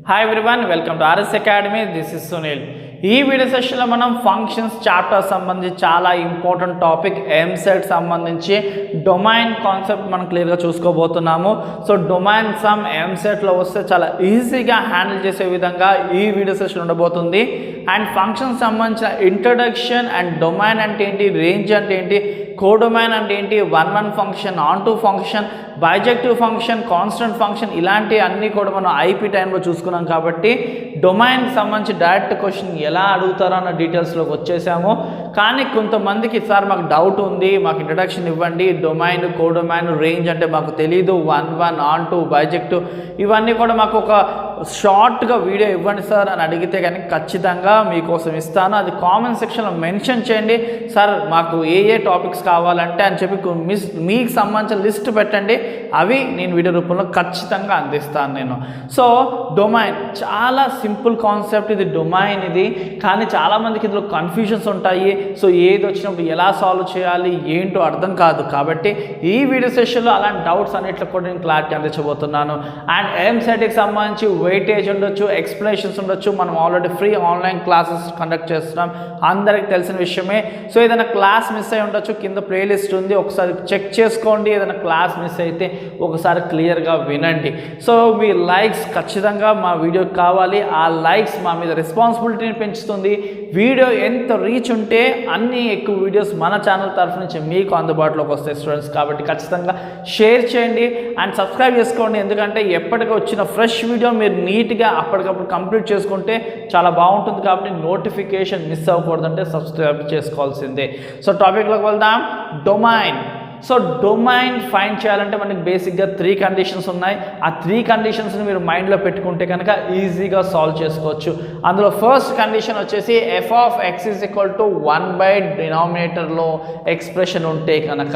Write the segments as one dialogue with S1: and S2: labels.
S1: Hi everyone, welcome to RS Academy. This is Sunil. ఈ video సెషన్లో మనం functions chapter సంబంధించి చాలా ఇంపార్టెంట్ టాపిక్ ఎంసెట్ సంబంధించి డొమైన్ కాన్సెప్ట్ మనం క్లియర్గా చూసుకోబోతున్నాము. సో డొమైన్ సమ్ ఎంసెట్లో వస్తే చాలా ఈజీగా హ్యాండిల్ చేసే విధంగా ఈ వీడియో సెషన్ ఉండబోతుంది. అండ్ ఫంక్షన్ సంబంధించిన ఇంట్రడక్షన్ అండ్ డొమైన్ అంటే ఏంటి, రేంజ్ అంటే ఏంటి, కోడొమైన్ అంటే ఏంటి, one function, on to function, bijective function, constant function, ఇలాంటి అన్నీ కూడా మనం ఐపీ టైంలో చూసుకున్నాం. కాబట్టి డొమైన్కి సంబంధించి డైరెక్ట్ క్వశ్చన్ ఎలా అడుగుతారో అన్న డీటెయిల్స్లోకి వచ్చేసాము. కానీ కొంతమందికి సార్ మాకు డౌట్ ఉంది, మాకు ఇంట్రడక్షన్ ఇవ్వండి, డొమైన్, కోడొమైన్, రేంజ్ అంటే మాకు తెలీదు, వన్ ఆన్ టు, బైజెక్టివ్ ఇవన్నీ కూడా మాకు ఒక షార్ట్గా వీడియో ఇవ్వండి సార్ అని అడిగితే కానీ ఖచ్చితంగా మీకోసం ఇస్తాను. అది కామెంట్ సెక్షన్లో మెన్షన్ చేయండి, సార్ మాకు ఏ టాపిక్స్ కావాలంటే అని చెప్పి మీకు సంబంధించిన లిస్ట్ పెట్టండి, అవి నేను వీడియో రూపంలో ఖచ్చితంగా అందిస్తాను నేను. సో డొమైన్ చాలా సింపుల్ కాన్సెప్ట్ ఇది, డొమైన్ ఇది. కానీ చాలామందికి ఇందులో కన్ఫ్యూజన్స్ ఉంటాయి. సో ఏది వచ్చినప్పుడు ఎలా సాల్వ్ చేయాలి ఏంటో అర్థం కాదు. కాబట్టి ఈ వీడియో సెషన్లో అలాంటి డౌట్స్ అన్నిట్లో కూడా నేను క్లారిటీ అందించబోతున్నాను. అండ్ ఎంసెట్కి సంబంధించి వెయిటేజ్ ఉండొచ్చు, ఎక్స్ప్లెనేషన్స్ ఉండొచ్చు. మనం already free online classes conduct చేస్తున్నాం, అందరికి తెలిసిన విషయమే. సో ఏదైనా క్లాస్ మిస్ అయి ఉండొచ్చు, కింద ప్లేలిస్ట్ ఉంది, ఒకసారి చెక్ చేసుకోండి. ఏదైనా క్లాస్ మిస్ అయితే ఒకసారి క్లియర్గా వినండి. సో మీ లైక్స్ ఖచ్చితంగా మా వీడియోకి కావాలి. ఆ లైక్స్ మా మీద రెస్పాన్సిబిలిటీని పెంచుతుంది. వీడియో ఎంత రీచ్ ఉంటే అన్ని ఎక్కువ వీడియోస్ మన ఛానల్ తరఫు నుంచి మీకు అందుబాటులోకి వస్తాయి స్టూడెంట్స్. కాబట్టి ఖచ్చితంగా షేర్ చేయండి అండ్ సబ్స్క్రైబ్ చేసుకోండి. ఎందుకంటే ఎప్పటికీ వచ్చిన ఫ్రెష్ వీడియో మీరు నీట్గా అప్పటికప్పుడు కంప్లీట్ చేసుకుంటే చాలా బాగుంటుంది. కాబట్టి నోటిఫికేషన్ మిస్ అవ్వకూడదంటే సబ్స్క్రైబ్ చేసుకోవాల్సిందే. సో టాపిక్లోకి వెళ్దాం. డొమైన్. సో డొమైన్ ఫైండ్ చేయాలంటే మనకి బేసిక్గా 3 కండిషన్స్ ఉన్నాయి. ఆ 3 కండిషన్స్ని మీరు మైండ్లో పెట్టుకుంటే కనుక ఈజీగా సాల్వ్ చేసుకోవచ్చు. అందులో ఫస్ట్ కండిషన్ వచ్చేసి F of X is equal to 1 డినామినేటర్లో ఎక్స్ప్రెషన్ ఉంటే కనుక,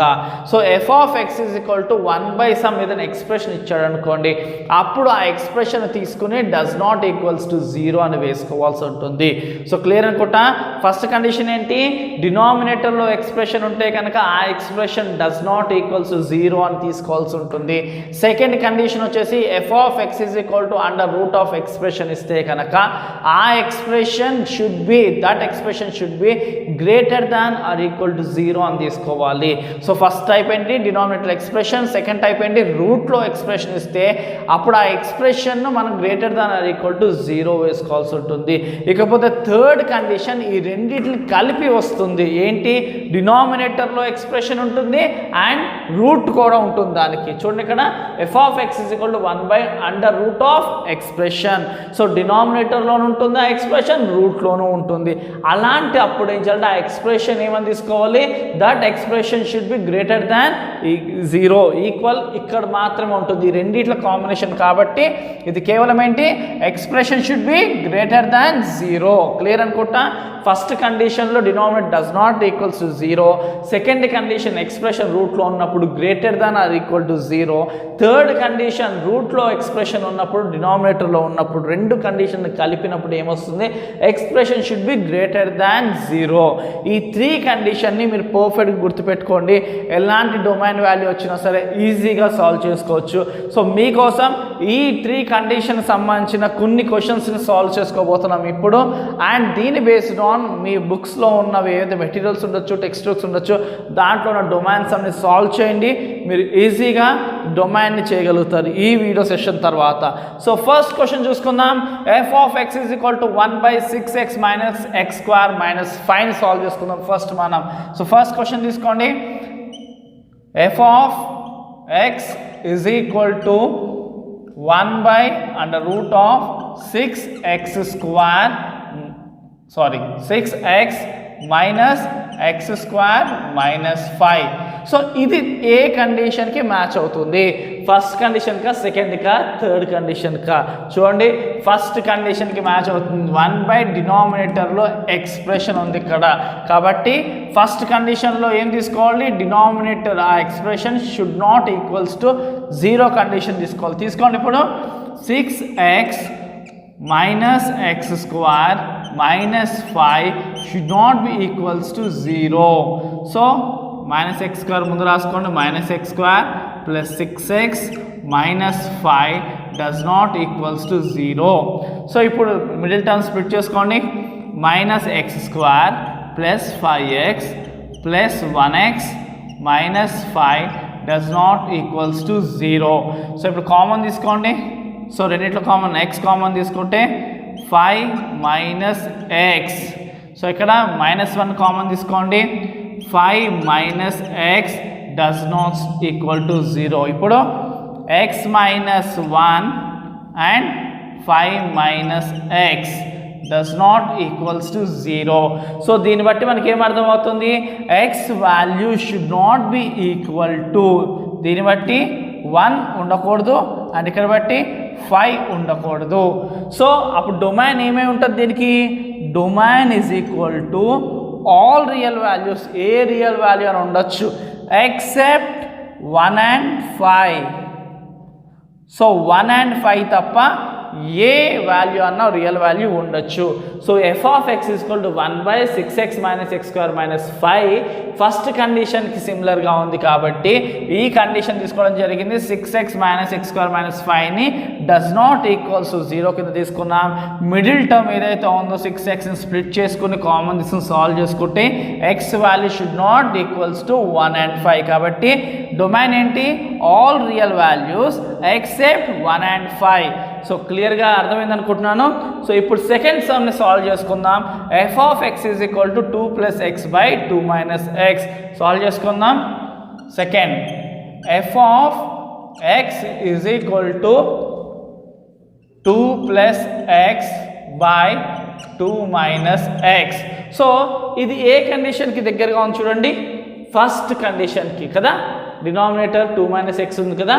S1: so F of X is equal to 1/సమ్ ఏదైనా ఎక్స్ప్రెషన్ ఇచ్చాడు అనుకోండి, అప్పుడు ఆ ఎక్స్ప్రెషన్ తీసుకుని డస్ నాట్ ఈక్వల్స్ టు 0 అని వేసుకోవాల్సి ఉంటుంది. సో క్లియర్ అనుకుంటా. ఫస్ట్ కండిషన్ ఏంటి, డినామినేటర్లో ఎక్స్ప్రెషన్ ఉంటే కనుక ఆ expression does not equals to 0 అని తీసుకోవాల్సి ఉంటుంది. సెకండ్ కండిషన్ వచ్చేసి F of X is equal to under root of expression ఇస్తే కనుక ఆ expression should B, that expression should be greater than or equal to 0 అని తీసుకోవాలి. సో ఫస్ట్ టైప్ ఏంటి, డినామినేటర్ ఎక్స్ప్రెషన్. సెకండ్ టైప్ ఏంటి, రూట్లో expression ఇస్తే అప్పుడు ఆ ఎక్స్ప్రెషన్ను మనం greater than or equal to 0 వేసుకోవాల్సి ఉంటుంది. ఇకపోతే థర్డ్ కండిషన్ ఈ రెండింటిని కలిపి వస్తుంది. ఏంటి, డినామినేటర్లో ఎక్స్ప్రెషన్ ఉంటుంది అండ్ రూట్ కూడా ఉంటుంది దానికి. చూడండి ఇక్కడ F of X is equal to 1 under root of expression. So డినామినేటర్లోనూ ఉంటుంది ఆ ఎక్స్ప్రెషన్, రూట్లోనూ ఉంటుంది. అలాంటి అప్పుడు ఏం చేయాలంటే ఆ ఎక్స్ప్రెషన్ ఏమని తీసుకోవాలి, that expression should be greater than 0, equal ఇక్కడ మాత్రమే ఉంటుంది. ఈ రెండిట్ల కాంబినేషన్ కాబట్టి ఇది కేవలం ఏంటి, expression should be greater than 0. Clear అనుకుంటా. ఫస్ట్ కండిషన్లో denominator does not equals to 0. Second condition expression రూట్లో ఉన్నప్పుడు greater than or equal to 0. Third condition రూట్లో ఎక్స్ప్రెషన్ ఉన్నప్పుడు, డినామినేటర్లో ఉన్నప్పుడు, రెండు కండిషన్ కలిపినప్పుడు ఏమొస్తుంది, ఎక్స్ప్రెషన్ షుడ్ బి గ్రేటర్ దాన్ 0. ఈ 3 కండిషన్ని మీరు పర్ఫెక్ట్గా గుర్తుపెట్టుకోండి. ఎలాంటి డొమైన్ వాల్యూ వచ్చినా సరే ఈజీగా సాల్వ్ చేసుకోవచ్చు. సో మీకోసం ఈ 3 కండిషన్ సంబంధించిన కొన్ని క్వశ్చన్స్ని సాల్వ్ చేసుకోబోతున్నాం ఇప్పుడు. అండ్ దీని బేస్డ్ ఆన్ మీ బుక్స్లో ఉన్నవి ఏదైతే మెటీరియల్స్ ఉండొచ్చు, టెక్స్ట్ బుక్స్ ఉండొచ్చు, దాంట్లో ఉన్న డొమైన్స్ అన్ని సాల్వ్ చేయండి. మీరు ఈజీగా డొమైన్ని చేయగలుగుతారు ఈ వీడియో సెషన్ తర్వాత. సో ఫస్ట్ క్వశ్చన్ చూసుకుందాం. F of X is equal to 1/6x minus X square minus 5 solve చేసుకుందాం ఫస్ట్ మనం. సో ఫస్ట్ క్వశ్చన్ తీసుకోండి. F of X is equal to 1 √ of 6x square, sorry 6x minus x square minus 5. So ఇది ఏ కండిషన్కి match అవుతుంది, first condition కా, second కా, third condition కా? చూడండి, first కండిషన్కి match అవుతుంది. 1 డినామినేటర్లో ఎక్స్ప్రెషన్ ఉంది ఇక్కడ. కాబట్టి ఫస్ట్ కండిషన్లో ఏం తీసుకోవాలి, డినామినేటర్ ఆ expression should not equals to 0 condition తీసుకోవాలి. తీసుకోండి ఇప్పుడు 6x minus x square minus 5 should not be equals to 0. So minus x square ముందు రాసుకోండి, minus x square plus 6x -5 does not equals to 0. So ఇప్పుడు middle term split చేసుకోండి. -x² plus 5x plus 1x minus 5 does not equals to 0. So ఇప్పుడు common తీసుకోండి. So రెండిట్లో common x common తీసుకుంటే 5 minus x. So ఇక్కడ -1 common తీసుకోండి. 5 minus x does not equal to 0. ఇప్పుడు x minus 1 and 5 minus x does not equals to 0. So దీన్ని బట్టి మనకి ఏం అర్థమవుతుంది, x value should not be equal to, దీన్ని బట్టి 1 ఉండకూడదు అండ్ ఇక్కడ బట్టి 5 ఉండకూడదు. సో అప్పుడు డొమైన్ ఏమై ఉంటుంది, దీనికి domain is equal to all real values, A real value అని ఉండొచ్చు ఎక్సెప్ట్ 1 and 5. సో 1 and 5 తప్ప ఏ వాల్యూ అన్న రియల్ వాల్యూ ఉండొచ్చు. So f of x is equal to 1/6x minus x square minus 5 first కండిషన్కి సిమిలర్గా ఉంది కాబట్టి ఈ కండిషన్ తీసుకోవడం జరిగింది. 6x minus x square minus 5ని డస్ నాట్ ఈక్వల్స్ టు 0 కింద తీసుకున్నాం. మిడిల్ టర్మ్ ఏదైతే ఉందో 6xని స్ప్లిట్ చేసుకుని కామన్ తీసుకుని సాల్వ్ చేసుకుంటే x value should not equals to 1 and 5. కాబట్టి డొమైన్ ఏంటి, all real values except 1 and 5. So క్లియర్గా అర్థమైంది అనుకుంటున్నాను. సో ఇప్పుడు సెకండ్ సమ్ని సాల్వ్ చేసుకుందాం. f of x is equal to 2 plus x by 2 minus x. Solve చేసుకుందాం. Second f of x is equal to 2 plus x by 2 minus x. So ఇది ఏ కండిషన్కి దగ్గరగా ఉంది చూడండి, ఫస్ట్ కండిషన్కి కదా. డినామినేటర్ 2 minus x ఉంది కదా.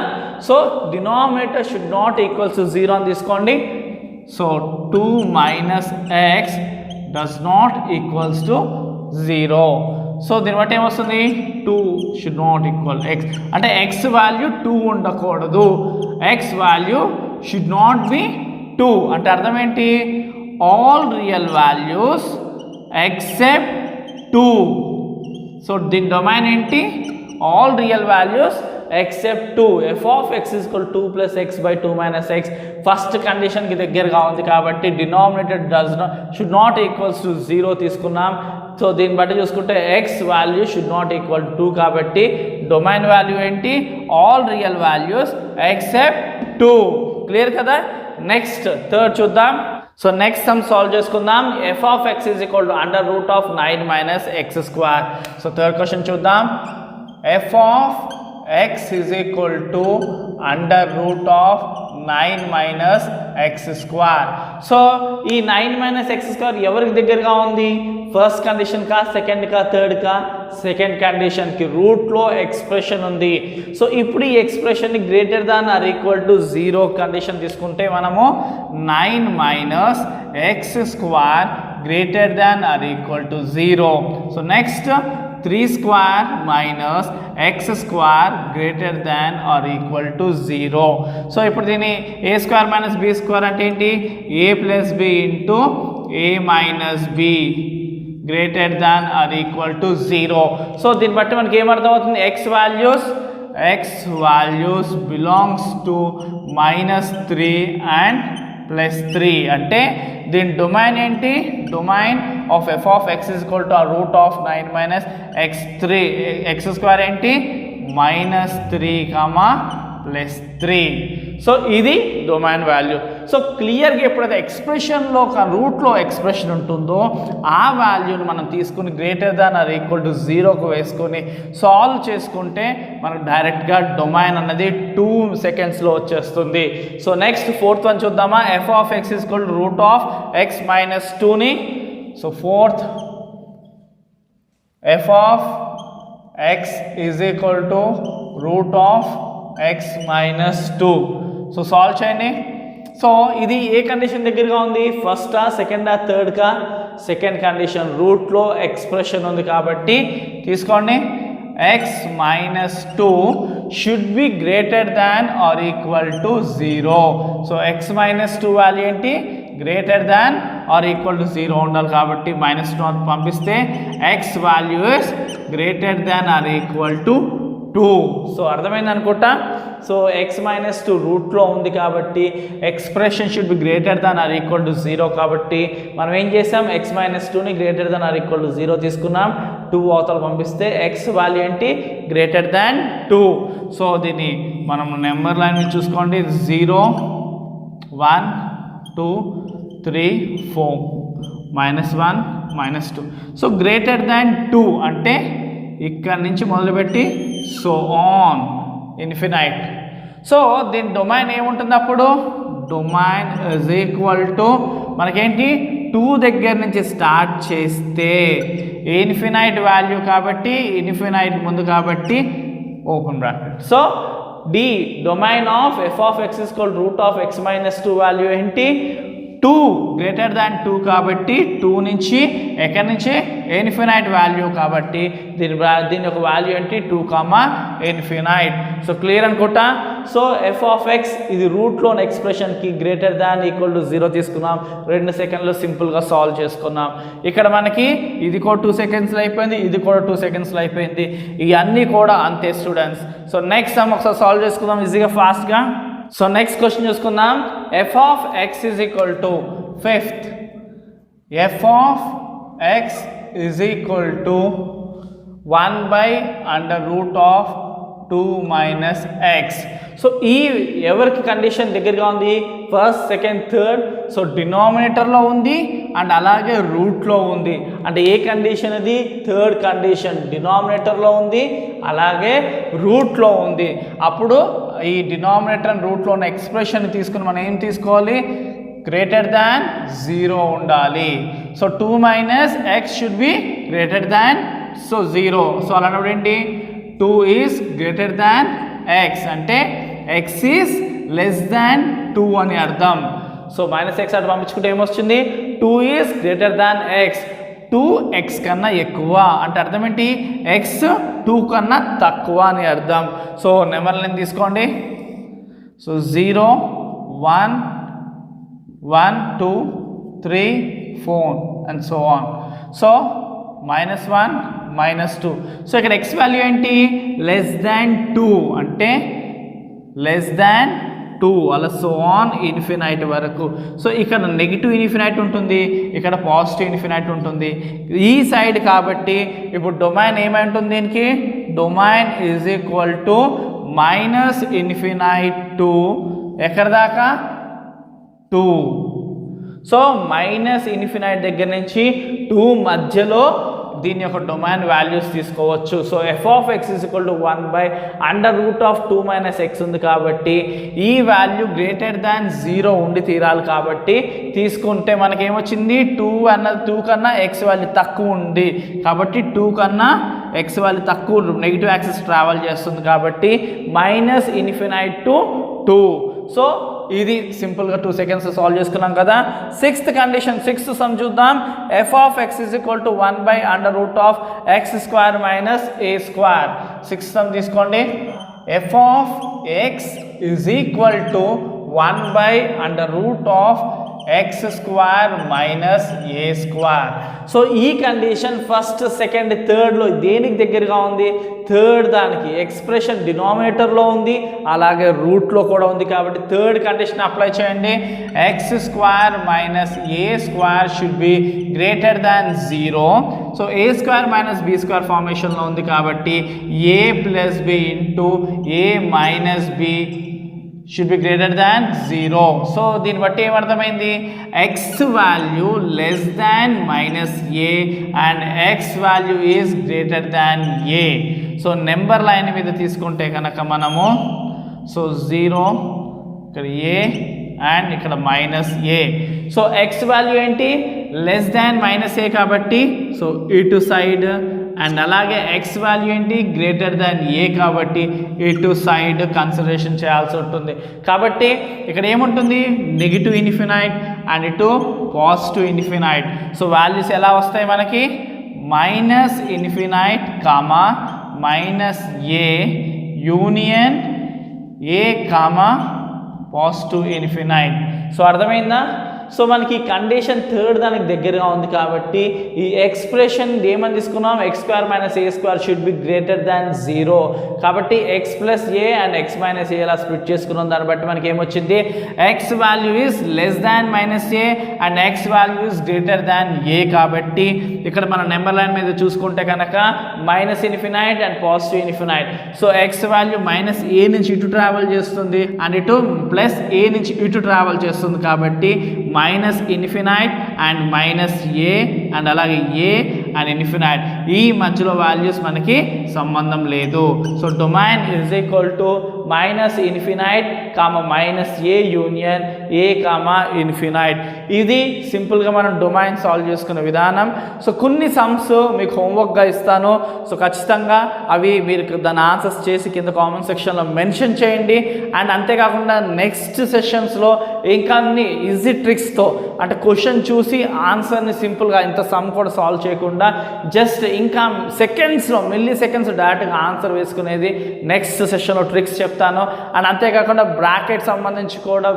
S1: So denominator should not equals to 0 అని తీసుకోండి. So 2 minus x does not equals to 0. So దీని బట్టి ఏమొస్తుంది, 2 షుడ్ నాట్ ఈక్వల్ x అంటే x వాల్యూ 2 ఉండకూడదు, x value should not be 2 అంటే అర్థం ఏంటి, all real values except 2. So దీని డొమైన్ ఏంటి, all real values except 2. f of x is equal to 2 plus x by 2 minus x first కండిషన్కి దగ్గరగా ఉంది కాబట్టి denominator should not equals to 0 తీసుకున్నాం. So దీన్ని బట్టి చూసుకుంటే x value should not equal to 2 కాబట్టి డొమైన్ వాల్యూ ఏంటి, all real values except 2. Clear కదా. నెక్స్ట్ థర్డ్ చూద్దాం. సో నెక్స్ట్ సమ్ సాల్వ్ చేసుకుందాం. f of x is equal to under root of 9 minus x square. So third question చూద్దాం. f of x is equal to under root of 9 minus x square. So ఈ 9 minus x square ఎవరికి దగ్గరగా ఉంది, first condition కా, second కా, third కా, second కండిషన్కి రూట్లో ఎక్స్ప్రెషన్ ఉంది. సో ఇప్పుడు ఈ ఎక్స్ప్రెషన్ని greater than or equal to 0 condition తీసుకుంటే మనము 9 minus x square greater than or equal to 0. So next 3 square minus x square greater than or equal to 0. So ఇప్పుడు దీన్ని a square minus b square అంటే ఏంటి, a plus b into a minus b greater than or equal to 0. So దీన్ని బట్టి మనకి ఏమర్థమవుతుంది, x values belongs to -3 and +3 అంటే దీని domain ఏంటి, domain of f of x is equal to root of 9 minus x square ఏంటి, -3, +3. So ఇది domain value. So క్లియర్గా ఎప్పుడైతే ఎక్స్ప్రెషన్లో ఒక రూట్లో ఎక్స్ప్రెషన్ ఉంటుందో ఆ వాల్యూని మనం తీసుకుని greater than or equal to 0కు వేసుకొని సాల్వ్ చేసుకుంటే మనకు డైరెక్ట్గా డొమైన్ అన్నది 2 సెకండ్స్లో వచ్చేస్తుంది. సో నెక్స్ట్ ఫోర్త్ వన్ చూద్దామా. f of x is equal to root of x minus 2ని, so fourth f of x is equal to root of x minus 2. So solve చేయండి. సో ఇది ఏ కండిషన్ దగ్గరగా ఉంది, ఫస్టా, సెకండా, థర్డ్కా, second condition రూట్లో expression ఉంది కాబట్టి తీసుకోండి. x minus 2 should be greater than or equal to 0. So x minus 2 value ఏంటి, greater than or equal to 0 ఉండాలి కాబట్టి -2 పంపిస్తే x value is greater than or equal to 2. So అర్థమైంది అనుకుంటా. సో ఎక్స్ మైనస్ 2 రూట్లో ఉంది కాబట్టి expression should be greater than or equal to 0 కాబట్టి మనం ఏం చేసాం ఎక్స్ మైనస్ 2ని greater than or equal to 0 తీసుకున్నాం. 2 అవతల పంపిస్తే ఎక్స్ వాల్యూ ఏంటి గ్రేటర్ దాన్ 2. సో దీన్ని మనం నెంబర్ లైన్ మీద చూసుకోండి 0 1 2 3 4 -1 -2. సో గ్రేటర్ దాన్ 2 అంటే ఇక్కడ నుంచి మొదలుపెట్టి సో ఆన్ ఇన్ఫినైట్. సో దీని డొమైన్ ఏముంటుంది అప్పుడు డొమైన్ ఇజ్ ఈక్వల్ టు మనకేంటి 2 దగ్గర నుంచి స్టార్ట్ చేస్తే ఇన్ఫినైట్ వాల్యూ కాబట్టి ఇన్ఫినైట్ ముందు కాబట్టి open bracket. So the domain of f of X is equal root of x minus 2 value ఏంటి 2 గ్రేటర్ దాన్ 2 కాబట్టి 2 నుంచి ఎక్కడి నుంచి ఇన్ఫినైట్ వాల్యూ కాబట్టి దీని యొక్క వాల్యూ ఏంటి 2 ఇన్ఫినైట్. సో క్లియర్ అనుకుంటా. సో ఎఫ్ ఆఫ్ ఎక్స్ ఇది రూట్లోని ఎక్స్ప్రెషన్కి గ్రేటర్ దాన్ ఈక్వల్ టు 0 తీసుకున్నాం. 2 సెకండ్లో సింపుల్గా సాల్వ్ చేసుకున్నాం. ఇక్కడ మనకి ఇది కూడా 2 సెకండ్స్లో అయిపోయింది, ఇది కూడా 2 సెకండ్స్లో అయిపోయింది. ఇవన్నీ కూడా అంతే స్టూడెంట్స్. సో నెక్స్ట్ సమ్ ఒకసారి సాల్వ్ చేసుకుందాం ఈజీగా ఫాస్ట్గా. సో నెక్స్ట్ క్వశ్చన్ చూసుకుందాం. F of X is equal to 5th F of X is equal to 1/√2 minus X. So ఈ ఎవరికి కండిషన్ దగ్గరగా ఉంది ఫస్ట్ సెకండ్ థర్డ్. సో డినామినేటర్లో ఉంది అండ్ అలాగే రూట్లో ఉంది. అంటే ఏ కండిషన్ ఇది థర్డ్ కండిషన్ డినామినేటర్లో ఉంది అలాగే రూట్లో ఉంది. అప్పుడు ఈ డినామినేటర్ అండ్ రూట్లో ఉన్న ఎక్స్ప్రెషన్ తీసుకుని మనం ఏం తీసుకోవాలి గ్రేటర్ దాన్ 0 ఉండాలి. So 2 - x should be greater than 0. So అలాంటప్పుడు ఏంటి 2 ఈజ్ గ్రేటర్ దాన్ x అంటే x ఈజ్ లెస్ దాన్ 2 అని అర్థం. సో -x అటు పంపించుకుంటే ఏమొస్తుంది 2 is greater than x. 2x కన్నా ఎక్కువ అంటే అర్థం ఏంటి x 2 కన్నా తక్కువ అని అర్థం. సో నెంబర్ లైన్ తీసుకోండి. So 0 1 1 2 3 4 and so on. So -1 -2. So ఇక్కడ x వాల్యూ ఏంటి లెస్ దాన్ 2 అంటే లెస్ దాన్ 2 అలా సో ఆన్ ఇన్ఫినైట్ వరకు. సో ఇక్కడ నెగిటివ్ ఇన్ఫినైట్ ఉంటుంది, ఇక్కడ పాజిటివ్ ఇన్ఫినైట్ ఉంటుంది ఈ సైడ్ కాబట్టి ఇప్పుడు డొమైన్ ఏమై ఉంటుంది దీనికి domain is equal to -infinite to ఎక్కడ దాకా 2. సో -ఇన్ఫినైట్ దగ్గర నుంచి 2 మధ్యలో దీని యొక్క డొమైన్ వాల్యూస్ తీసుకోవచ్చు. So F of X is equal to 1/√2 - x ఉంది కాబట్టి ఈ వాల్యూ గ్రేటర్ దాన్ 0 ఉండి తీరాలి కాబట్టి తీసుకుంటే మనకేమొచ్చింది 2 కన్నా ఎక్స్ వాల్యూ తక్కువ ఉంది కాబట్టి 2 కన్నా ఎక్స్ వాల్యూ తక్కువ నెగిటివ్ యాక్సిస్ ట్రావెల్ చేస్తుంది కాబట్టి -ఇన్ఫినైట్ టు 2. సో ఇది సింపుల్గా 2 సెకండ్స్ సాల్వ్ చేసుకున్నాం కదా. 6th కండిషన్ 6th సమ్ చూద్దాం. F of X is equal to 1/√x² - a². 6th sum తీసుకోండి. F of X is equal to 1/√x² - a². So ఈ condition first second థర్డ్లో దేనికి దగ్గరగా ఉంది థర్డ్ దానికి ఎక్స్ప్రెషన్ డినామినేటర్లో ఉంది అలాగే రూట్లో కూడా ఉంది కాబట్టి థర్డ్ కండిషన్ అప్లై చేయండి. x² - a² should be greater than 0. So a² - b² ఫార్మేషన్లో ఉంది కాబట్టి a + b into a - b should be greater than 0. So దీన్ని బట్టి ఏమర్థమైంది x value less than -a and x value is greater than a. So number line మీద తీసుకుంటే కనుక మనము so 0 ఇక్కడ a అండ్ ఇక్కడ -a. సో x వాల్యూ ఏంటి లెస్ దాన్ -a కాబట్టి సో ఇటు సైడ్ అండ్ అలాగే x వాల్యూ ఏంటి గ్రేటర్ దాన్ a కాబట్టి ఇటు సైడ్ కన్సిడరేషన్ చేయాల్సి ఉంటుంది. కాబట్టి ఇక్కడ ఏముంటుంది నెగిటివ్ ఇన్ఫినైట్ అండ్ ఇటు పాజిటివ్ ఇన్ఫినైట్. సో వాల్యూస్ ఎలా వస్తాయి మనకి -infinite -a union a positive infinite. So అర్థమైందా సో మనకి ఈ కండిషన్ థర్డ్ దానికి దగ్గరగా ఉంది కాబట్టి ఈ ఎక్స్ప్రెషన్ ఏమని తీసుకున్నాం, x² - a² should be greater దాన్ 0. కాబట్టి x + a and x - a law split చేసుకున్నాం. దాన్ని బట్టి మనకి ఏమొచ్చింది, x value is less than -a and x value is greater than a. కాబట్టి ఇక్కడ మన నెంబర్ లైన్ మీద చూసుకుంటే కనుక -∞ and positive infinite. So x value -a నుంచి ఇటు ట్రావెల్ చేస్తుంది అండ్ ఇటు +a నుంచి ఇటు ట్రావెల్ చేస్తుంది. కాబట్టి -∞ అండ్ -a అండ్ అలాగే a అండ్ ఇన్ఫినైట్, ఈ మధ్యలో వాల్యూస్ మనకి సంబంధం లేదు. So domain is equal to -∞, -a union a, infinite. ఇది సింపుల్గా మనం డొమైన్ సాల్వ్ చేసుకునే విధానం. సో కొన్ని సమ్స్ మీకు హోంవర్క్గా ఇస్తాను. సో ఖచ్చితంగా అవి మీరు దాని ఆన్సర్స్ చేసి కింద కామెంట్ సెక్షన్లో మెన్షన్ చేయండి. అండ్ అంతేకాకుండా నెక్స్ట్ సెషన్స్లో ఇంకా అన్ని ఈజీ ట్రిక్స్తో, అంటే క్వశ్చన్ చూసి ఆన్సర్ని సింపుల్గా ఇంత సమ్ కూడా సాల్వ్ చేయకుండా జస్ట్ ఇంకా సెకండ్స్లో మిల్లీ సెకండ్స్ డైరెక్ట్గా ఆన్సర్ వేసుకునేది నెక్స్ట్ సెషన్లో ట్రిక్స్ చెప్తాను. అండ్ అంతేకాకుండా బ్రాకెట్ సంబంధించి కూడా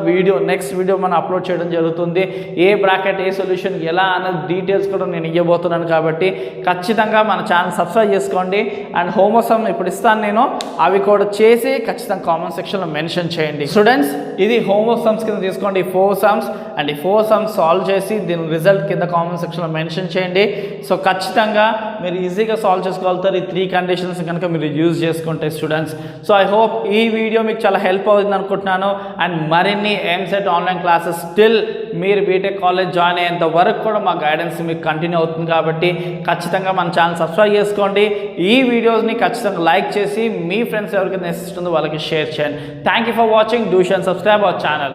S1: నెక్స్ట్ వీడియో మనం అప్లోడ్ చేయడం జరుగుతుంది. ఏ బ్రాకెట్ ఏ సొల్యూషన్ ఎలా అనే డీటెయిల్స్ కూడా నేను ఇవ్వబోతున్నాను. కాబట్టి ఖచ్చితంగా మన ఛానల్ సబ్స్క్రైబ్ చేసుకోండి. అండ్ హోంవర్క్ సమ్ ఇప్పుడు ఇస్తాను నేను, అవి కూడా చేసి ఖచ్చితంగా కామెంట్ సెక్షన్లో మెన్షన్ చేయండి. స్టూడెంట్స్, ఇది హోంవర్క్ సమ్స్ కింద తీసుకోండి, ఈ 4 సమ్స్. అండ్ ఈ 4 సమ్స్ సాల్వ్ చేసి దీని రిజల్ట్ కింద కామెంట్ సెక్షన్లో మెన్షన్ చేయండి. సో ఖచ్చితంగా మీరు ఈజీగా సాల్వ్ చేసుకోగలుగుతారు ఈ 3 కండిషన్స్ కనుక మీరు యూజ్ చేసుకుంటే స్టూడెంట్స్. సో ఐ హోప్ ఈ వీడియో మీకు చాలా హెల్ప్ అవుతుంది అనుకుంటున్నాను. అండ్ మరిన్ని ఎంసెట్ ఆన్లైన్ క్లాసెస్ స్టిల్ మీరు బీటెక్ కాలేజ్ జాయిన్ అయ్యేంత వరకు కూడా మా గైడెన్స్ మీకు కంటిన్యూ అవుతుంది. కాబట్టి ఖచ్చితంగా మన ఛానల్ సబ్స్క్రైబ్ చేసుకోండి. ఈ వీడియోస్ని ఖచ్చితంగా లైక్ చేసి మీ ఫ్రెండ్స్ ఎవరికైనా నెసెసిటీ ఉందో వాళ్ళకి షేర్ చేయండి. Thank you for watching. Do share and subscribe our channel.